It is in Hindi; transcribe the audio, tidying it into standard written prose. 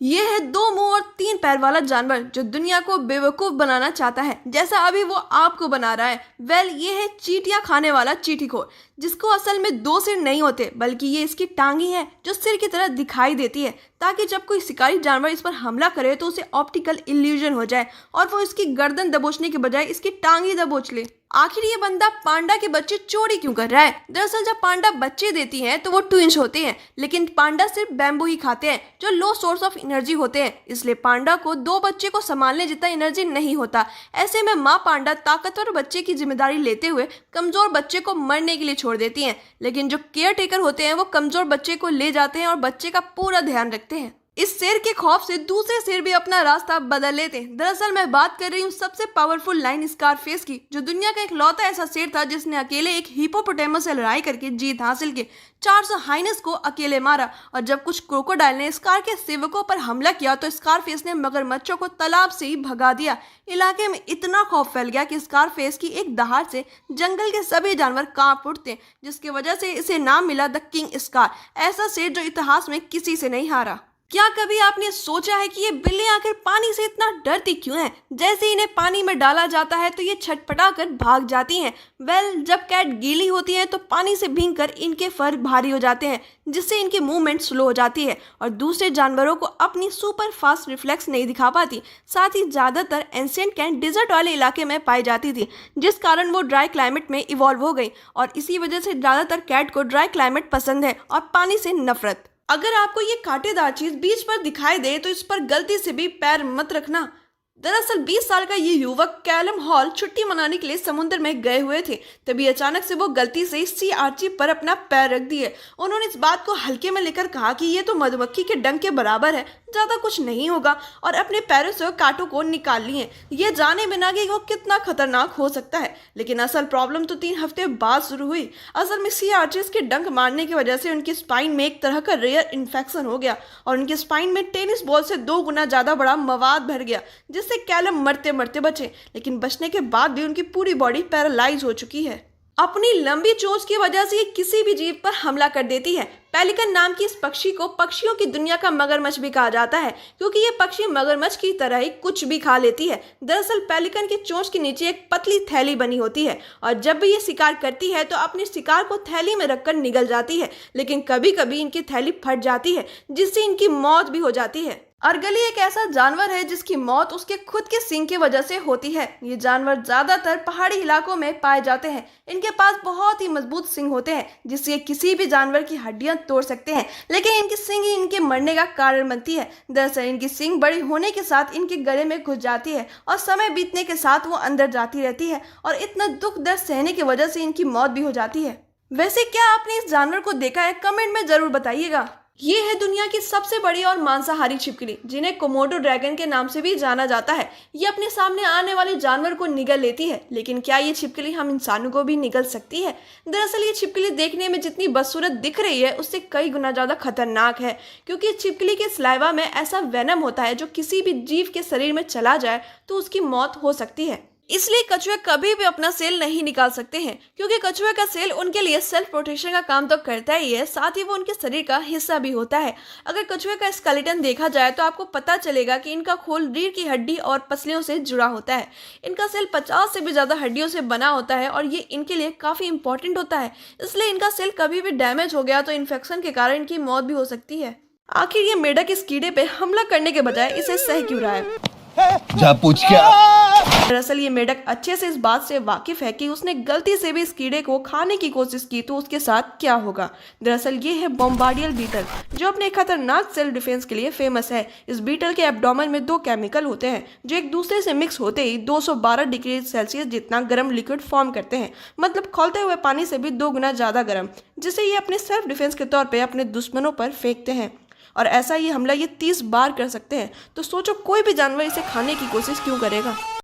ये है दो मुंह और तीन पैर वाला जानवर जो दुनिया को बेवकूफ बनाना चाहता है, जैसा अभी वो आपको बना रहा है। ये है चींटियां खाने वाला चींटीखोर, जिसको असल में दो सिर नहीं होते बल्कि ये इसकी टांगी है जो सिर की तरह दिखाई देती है, ताकि जब कोई शिकारी जानवर इस पर हमला करे तो उसे ऑप्टिकल इल्यूजन हो जाए और वो इसकी गर्दन दबोचने के बजाय इसकी टांगी दबोच ले। आखिर ये बंदा पांडा के बच्चे चोरी क्यों कर रहा है? दरअसल जब पांडा बच्चे देती हैं तो वो ट्विंस होते हैं, लेकिन पांडा सिर्फ बैम्बू ही खाते हैं जो लो सोर्स ऑफ एनर्जी होते हैं, इसलिए पांडा को दो बच्चे को संभालने जितना एनर्जी नहीं होता। ऐसे में माँ पांडा ताकतवर बच्चे की जिम्मेदारी लेते हुए कमजोर बच्चे को मरने के लिए छोड़ देती हैं, लेकिन जो केयर टेकर होते हैं वो कमजोर बच्चे को ले जाते हैं और बच्चे का पूरा ध्यान रखते हैं। इस शेर के खौफ से दूसरे शेर भी अपना रास्ता बदल लेते हैं। दरअसल मैं बात कर रही हूँ सबसे पावरफुल लाइन स्कारफेस की, जो दुनिया का इकलौता ऐसा शेर था जिसने अकेले एक हिपोपोटामस से लड़ाई करके जीत हासिल की, 400 हाइनेस को अकेले मारा। और जब कुछ क्रोकोडाइल ने स्कार के सेवकों पर हमला किया तो स्कारफेस ने मगरमच्छों को तालाब से ही भगा दिया। इलाके में इतना खौफ फैल गया कि स्कारफेस की एक दहाड़ से जंगल के सभी जानवर कांप उठते, जिसकी वजह से इसे नाम मिला द किंग स्कार, ऐसा शेर जो इतिहास में किसी से नहीं हारा। क्या कभी आपने सोचा है कि ये बिल्ली आखिर पानी से इतना डरती क्यों है? जैसे इन्हें पानी में डाला जाता है तो ये छटपटा कर भाग जाती हैं। जब कैट गीली होती है तो पानी से भीगकर इनके फर भारी हो जाते हैं, जिससे इनकी मूवमेंट स्लो हो जाती है और दूसरे जानवरों को अपनी सुपर फास्ट रिफ्लेक्स नहीं दिखा पाती। साथ ही ज्यादातर एंशिएंट कैट डिजर्ट वाले इलाके में पाई जाती थी, जिस कारण वो ड्राई क्लाइमेट में इवॉल्व हो गई और इसी वजह से ज्यादातर कैट को ड्राई क्लाइमेट पसंद है और पानी से नफरत। अगर आपको ये कांटेदार चीज बीच पर दिखाई दे तो इस पर गलती से भी पैर मत रखना। दरअसल 20 साल का ये युवक कैलम हॉल छुट्टी मनाने के लिए समुद्र में गए हुए थे, तभी अचानक से वो गलती से सी आर्ची पर अपना पैर रख दिए। उन्होंने इस बात को हल्के में लेकर कहा कि ये तो मधुमक्खी के डंक के बराबर है, ज्यादा कुछ नहीं होगा, और अपने पैरों से कांटों को निकाल लिए, ये जाने बिना कि वो कितना खतरनाक हो सकता है। लेकिन असल प्रॉब्लम तो 3 हफ्ते बाद शुरू हुई। असल में सी आर्चीज के डंक मारने की वजह से उनकी स्पाइन में एक तरह का रेयर इन्फेक्शन हो गया और उनकी स्पाइन में टेनिस बॉल से 2 गुना ज्यादा बड़ा मवाद भर गया, जिससे कैलम मरते मरते बचे, लेकिन बचने के बाद भी उनकी पूरी बॉडी पैरालाइज हो चुकी है। अपनी लंबी चोंच की वजह से ये किसी भी जीव पर हमला कर देती है। पेलिकन नाम की इस पक्षी को पक्षियों की दुनिया का मगरमच्छ भी कहा जाता है, क्योंकि ये पक्षी मगरमच्छ की तरह ही कुछ भी खा लेती है। दरअसल पेलिकन की चोंच के नीचे एक पतली थैली बनी होती है और जब भी ये शिकार करती है तो अपने शिकार को थैली में रखकर निगल जाती है, लेकिन कभी कभी इनकी थैली फट जाती है, जिससे इनकी मौत भी हो जाती है। अर्गली एक ऐसा जानवर है जिसकी मौत उसके खुद के सींग की वजह से होती है। ये जानवर ज्यादातर पहाड़ी इलाकों में पाए जाते हैं। इनके पास बहुत ही मजबूत सींग होते हैं, जिससे ये किसी भी जानवर की हड्डियां तोड़ सकते हैं, लेकिन इनकी सींग ही इनके मरने का कारण बनती है। दरअसल इनकी सींग बड़ी होने के साथ इनके गले में घुस जाती है और समय बीतने के साथ वो अंदर जाती रहती है और इतना दुख दर्द सहने की वजह से इनकी मौत भी हो जाती है। वैसे क्या आपने इस जानवर को देखा है? कमेंट में जरूर बताइएगा। ये है दुनिया की सबसे बड़ी और मांसाहारी छिपकली, जिन्हें कोमोडो ड्रैगन के नाम से भी जाना जाता है। ये अपने सामने आने वाले जानवर को निगल लेती है, लेकिन क्या ये छिपकली हम इंसानों को भी निगल सकती है? दरअसल ये छिपकली देखने में जितनी बदसूरत दिख रही है उससे कई गुना ज्यादा खतरनाक है, क्योंकि छिपकली के सलाइवा में ऐसा वेनम होता है जो किसी भी जीव के शरीर में चला जाए तो उसकी मौत हो सकती है। इसलिए कछुए कभी भी अपना सेल नहीं निकाल सकते हैं, क्योंकि कछुए का सेल उनके लिए सेल्फ प्रोटेक्शन का काम तो करता ही है, साथ ही वो उनके शरीर का हिस्सा भी होता है। अगर कछुए का स्केलेटन देखा जाए तो आपको पता चलेगा कि इनका खोल रीढ़ की हड्डी और पसलियों से जुड़ा होता है। इनका सेल 50 से भी ज्यादा हड्डियों से बना होता है और ये इनके लिए काफी इंपॉर्टेंट होता है। इसलिए इनका सेल कभी भी डैमेज हो गया तो इन्फेक्शन के कारण इनकी मौत भी हो सकती है। आखिर ये मेढक इस कीड़े पे हमला करने के बजाय इसे सह क्यों रहा है? जा पूछ क्या। दरअसल ये मेढक अच्छे से इस बात से वाकिफ है कि उसने गलती से भी इस कीड़े को खाने की कोशिश की तो उसके साथ क्या होगा। दरअसल ये है बॉम्बार्डियल बीटल, जो अपने खतरनाक सेल्फ डिफेंस के लिए फेमस है। इस बीटल के एब्डोमेन में 2 केमिकल होते हैं जो एक दूसरे से मिक्स होते ही 212 डिग्री सेल्सियस जितना गर्म लिक्विड फॉर्म करते हैं, मतलब खौलते हुए पानी से भी 2 गुना ज्यादा गर्म, जिसे ये अपने सेल्फ डिफेंस के तौर पर अपने दुश्मनों पर फेंकते हैं। और ऐसा ये हमला ये 30 बार कर सकते हैं, तो सोचो कोई भी जानवर इसे खाने की कोशिश क्यों करेगा।